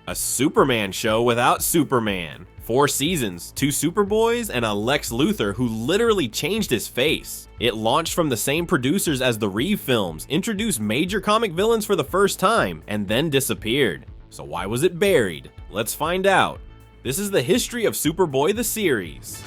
A Superman show without Superman. 4 seasons, 2 Superboys, and a Lex Luthor who literally changed his face. It launched from the same producers as the Reeve films, introduced major comic villains for the first time, and then disappeared. So why was it buried? Let's find out. This is the history of Superboy the series.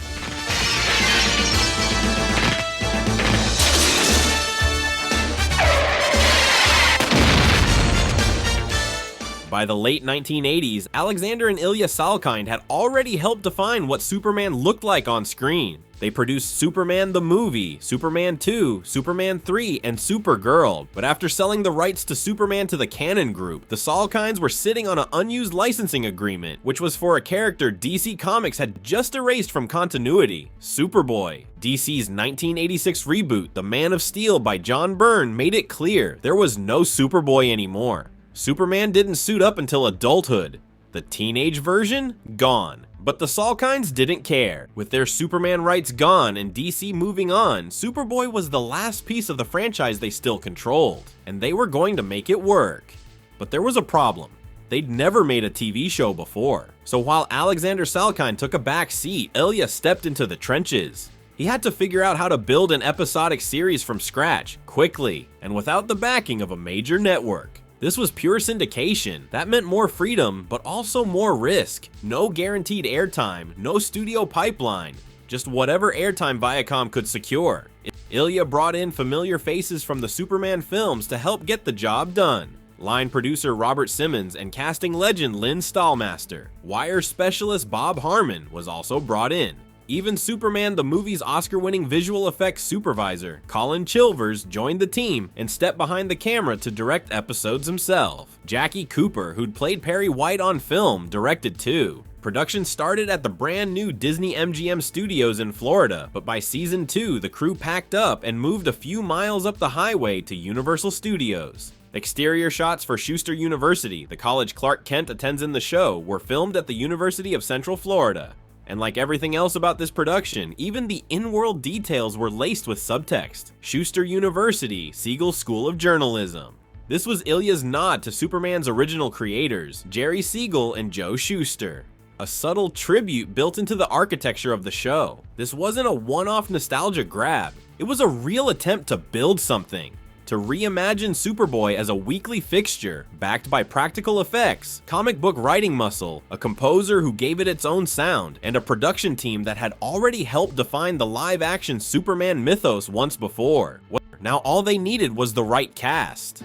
By the late 1980s, Alexander and Ilya Salkind had already helped define what Superman looked like on screen. They produced Superman the movie, Superman 2, Superman 3, and Supergirl, but after selling the rights to Superman to the Canon Group, the Salkinds were sitting on an unused licensing agreement, which was for a character DC Comics had just erased from continuity, Superboy. DC's 1986 reboot, The Man of Steel by John Byrne, made it clear there was no Superboy anymore. Superman didn't suit up until adulthood. The teenage version? Gone. But the Salkinds didn't care. With their Superman rights gone and DC moving on, Superboy was the last piece of the franchise they still controlled, and they were going to make it work. But there was a problem. They'd never made a TV show before. So while Alexander Salkind took a back seat, Ilya stepped into the trenches. He had to figure out how to build an episodic series from scratch, quickly, and without the backing of a major network. This was pure syndication. That meant more freedom, but also more risk. No guaranteed airtime, no studio pipeline, just whatever airtime Viacom could secure. Ilya brought in familiar faces from the Superman films to help get the job done. Line producer Robert Simmons and casting legend Lynn Stallmaster. Wire specialist Bob Harmon was also brought in. Even Superman the movie's Oscar-winning visual effects supervisor, Colin Chilvers, joined the team and stepped behind the camera to direct episodes himself. Jackie Cooper, who'd played Perry White on film, directed too. Production started at the brand new Disney MGM Studios in Florida, but by season 2, the crew packed up and moved a few miles up the highway to Universal Studios. Exterior shots for Schuster University, the college Clark Kent attends in the show, were filmed at the University of Central Florida. And like everything else about this production, even the in-world details were laced with subtext. Schuster University, Siegel School of Journalism. This was Ilya's nod to Superman's original creators, Jerry Siegel and Joe Shuster. A subtle tribute built into the architecture of the show. This wasn't a one-off nostalgia grab. It was a real attempt to build something. To reimagine Superboy as a weekly fixture, backed by practical effects, comic book writing muscle, a composer who gave it its own sound, and a production team that had already helped define the live-action Superman mythos once before. Now all they needed was the right cast.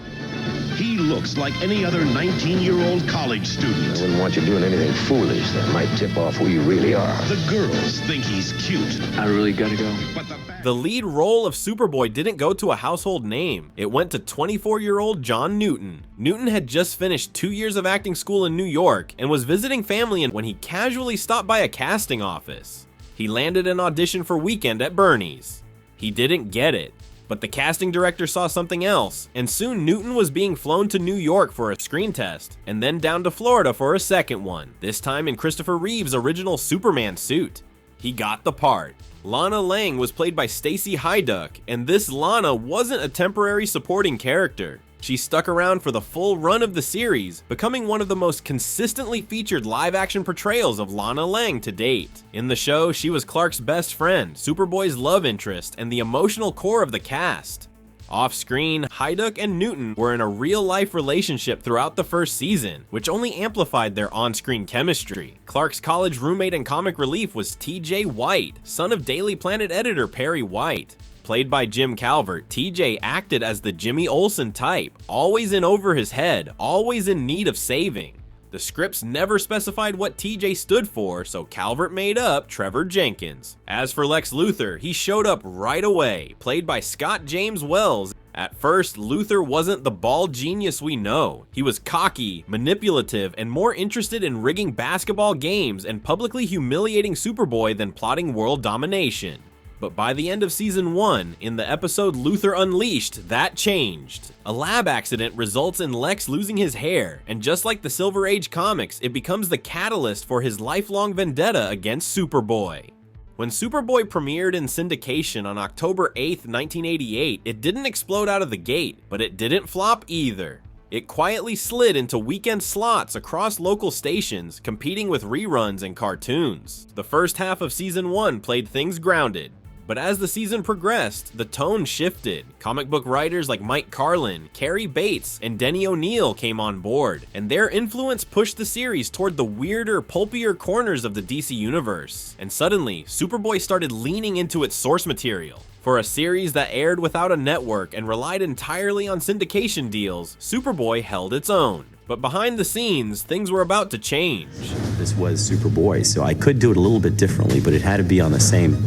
He looks like any other 19-year-old college student. I wouldn't want you doing anything foolish that might tip off who you really are. The girls think he's cute. I really gotta go. But the lead role of Superboy didn't go to a household name. It went to 24-year-old John Newton. Newton had just finished 2 years of acting school in New York and was visiting family when he casually stopped by a casting office. He landed an audition for Weekend at Bernie's. He didn't get it. But the casting director saw something else, and soon Newton was being flown to New York for a screen test, and then down to Florida for a second one, this time in Christopher Reeve's original Superman suit. He got the part. Lana Lang was played by Stacy Haiduk, and this Lana wasn't a temporary supporting character. She stuck around for the full run of the series, becoming one of the most consistently featured live-action portrayals of Lana Lang to date. In the show, she was Clark's best friend, Superboy's love interest, and the emotional core of the cast. Off-screen, Haiduk and Newton were in a real-life relationship throughout the first season, which only amplified their on-screen chemistry. Clark's college roommate and comic relief was TJ White, son of Daily Planet editor Perry White. Played by Jim Calvert, TJ acted as the Jimmy Olsen type, always in over his head, always in need of saving. The scripts never specified what TJ stood for, so Calvert made up Trevor Jenkins. As for Lex Luthor, he showed up right away, played by Scott James Wells. At first, Luthor wasn't the bald genius we know. He was cocky, manipulative, and more interested in rigging basketball games and publicly humiliating Superboy than plotting world domination. But by the end of season 1, in the episode Luthor Unleashed, that changed. A lab accident results in Lex losing his hair, and just like the Silver Age comics, it becomes the catalyst for his lifelong vendetta against Superboy. When Superboy premiered in syndication on October 8, 1988, it didn't explode out of the gate, but it didn't flop either. It quietly slid into weekend slots across local stations, competing with reruns and cartoons. The first half of season 1 played things grounded, but as the season progressed, the tone shifted. Comic book writers like Mike Carlin, Cary Bates, and Denny O'Neil came on board, and their influence pushed the series toward the weirder, pulpier corners of the DC universe. And suddenly, Superboy started leaning into its source material. For a series that aired without a network and relied entirely on syndication deals, Superboy held its own. But behind the scenes, things were about to change. This was Superboy, so I could do it a little bit differently, but it had to be on the same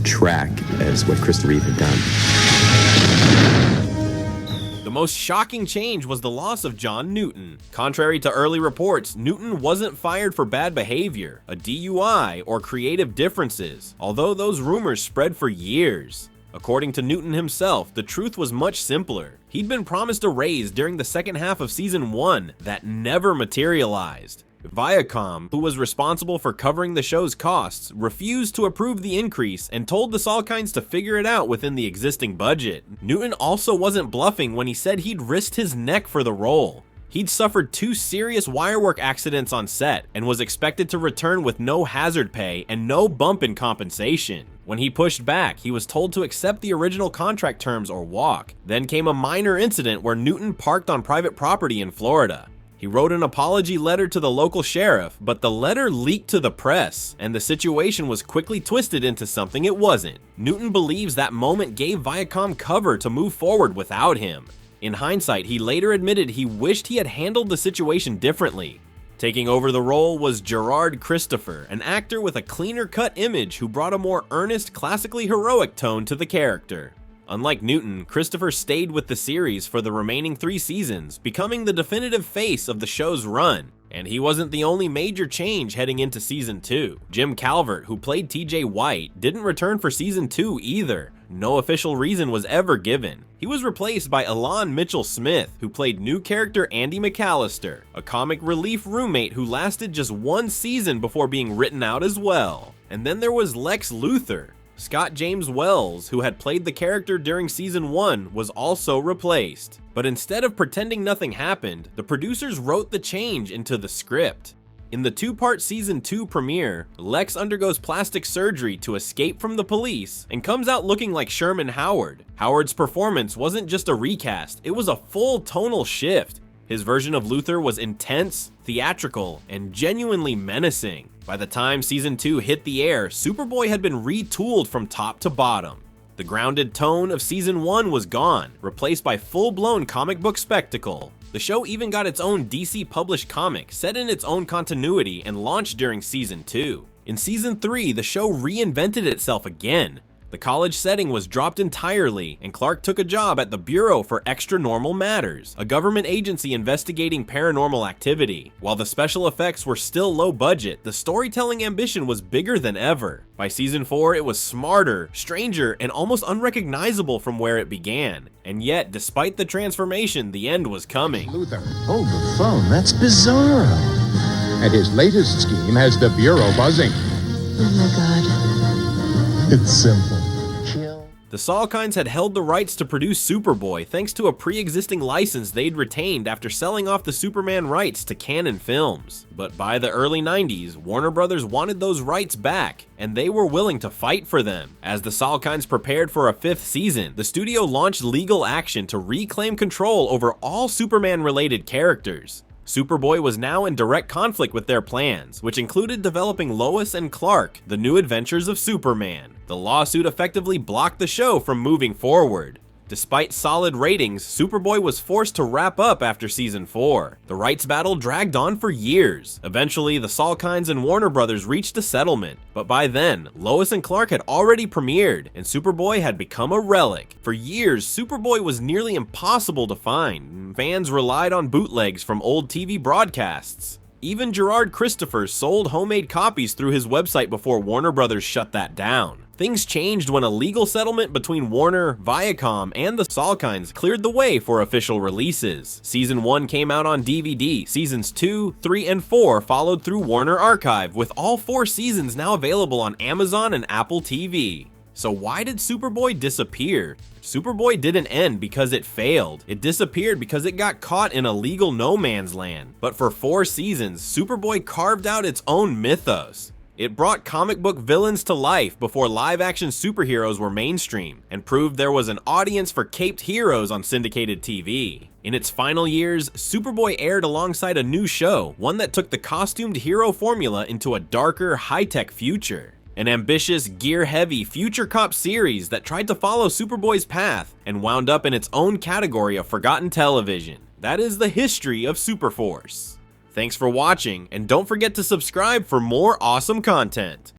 track as what Christopher Reeve had done. The most shocking change was the loss of John Newton. Contrary to early reports, Newton wasn't fired for bad behavior, a DUI, or creative differences, although those rumors spread for years. According to Newton himself, the truth was much simpler. He'd been promised a raise during the second half of season 1 that never materialized. Viacom, who was responsible for covering the show's costs, refused to approve the increase and told the Salkinds to figure it out within the existing budget. Newton also wasn't bluffing when he said he'd risked his neck for the role. He'd suffered 2 serious wirework accidents on set and was expected to return with no hazard pay and no bump in compensation. When he pushed back, he was told to accept the original contract terms or walk. Then came a minor incident where Newton parked on private property in Florida. He wrote an apology letter to the local sheriff, but the letter leaked to the press, and the situation was quickly twisted into something it wasn't. Newton believes that moment gave Viacom cover to move forward without him. In hindsight, he later admitted he wished he had handled the situation differently. Taking over the role was Gerard Christopher, an actor with a cleaner-cut image who brought a more earnest, classically heroic tone to the character. Unlike Newton, Christopher stayed with the series for the remaining 3 seasons, becoming the definitive face of the show's run. And he wasn't the only major change heading into season 2. Jim Calvert, who played TJ White, didn't return for season 2 either. No official reason was ever given. He was replaced by Elan Mitchell-Smith, who played new character Andy McAllister, a comic relief roommate who lasted just 1 season before being written out as well. And then there was Lex Luthor. Scott James Wells, who had played the character during season 1, was also replaced. But instead of pretending nothing happened, the producers wrote the change into the script. In the 2-part season 2 premiere, Lex undergoes plastic surgery to escape from the police and comes out looking like Sherman Howard. Howard's performance wasn't just a recast, it was a full tonal shift. His version of Luthor was intense, theatrical, and genuinely menacing. By the time season 2 hit the air, Superboy had been retooled from top to bottom. The grounded tone of season 1 was gone, replaced by full-blown comic book spectacle. The show even got its own DC-published comic, set in its own continuity, and launched during season 2. In season 3, the show reinvented itself again. The college setting was dropped entirely, and Clark took a job at the Bureau for Extra Normal Matters, a government agency investigating paranormal activity. While the special effects were still low budget, the storytelling ambition was bigger than ever. By season 4, it was smarter, stranger, and almost unrecognizable from where it began. And yet, despite the transformation, the end was coming. Luthor, hold the phone. That's bizarro. And his latest scheme has the Bureau buzzing. Oh my God. It's simple. The Salkinds had held the rights to produce Superboy thanks to a pre-existing license they'd retained after selling off the Superman rights to Canon Films. But by the early 90s, Warner Brothers wanted those rights back, and they were willing to fight for them. As the Salkinds prepared for a 5th season, the studio launched legal action to reclaim control over all Superman-related characters. Superboy was now in direct conflict with their plans, which included developing Lois and Clark, the new adventures of Superman. The lawsuit effectively blocked the show from moving forward. Despite solid ratings, Superboy was forced to wrap up after season 4. The rights battle dragged on for years. Eventually, the Salkinds and Warner Brothers reached a settlement, but by then, Lois and Clark had already premiered, and Superboy had become a relic. For years, Superboy was nearly impossible to find. Fans relied on bootlegs from old TV broadcasts. Even Gerard Christopher sold homemade copies through his website before Warner Brothers shut that down. Things changed when a legal settlement between Warner, Viacom, and the Salkinds cleared the way for official releases. Season 1 came out on DVD, Seasons 2, 3, and 4 followed through Warner Archive, with all 4 seasons now available on Amazon and Apple TV. So why did Superboy disappear? Superboy didn't end because it failed. It disappeared because it got caught in a legal no man's land. But for 4 seasons, Superboy carved out its own mythos. It brought comic book villains to life before live-action superheroes were mainstream, and proved there was an audience for caped heroes on syndicated TV. In its final years, Superboy aired alongside a new show, one that took the costumed hero formula into a darker, high-tech future. An ambitious, gear-heavy future cop series that tried to follow Superboy's path and wound up in its own category of forgotten television. That is the history of Superforce. Thanks for watching, and don't forget to subscribe for more awesome content.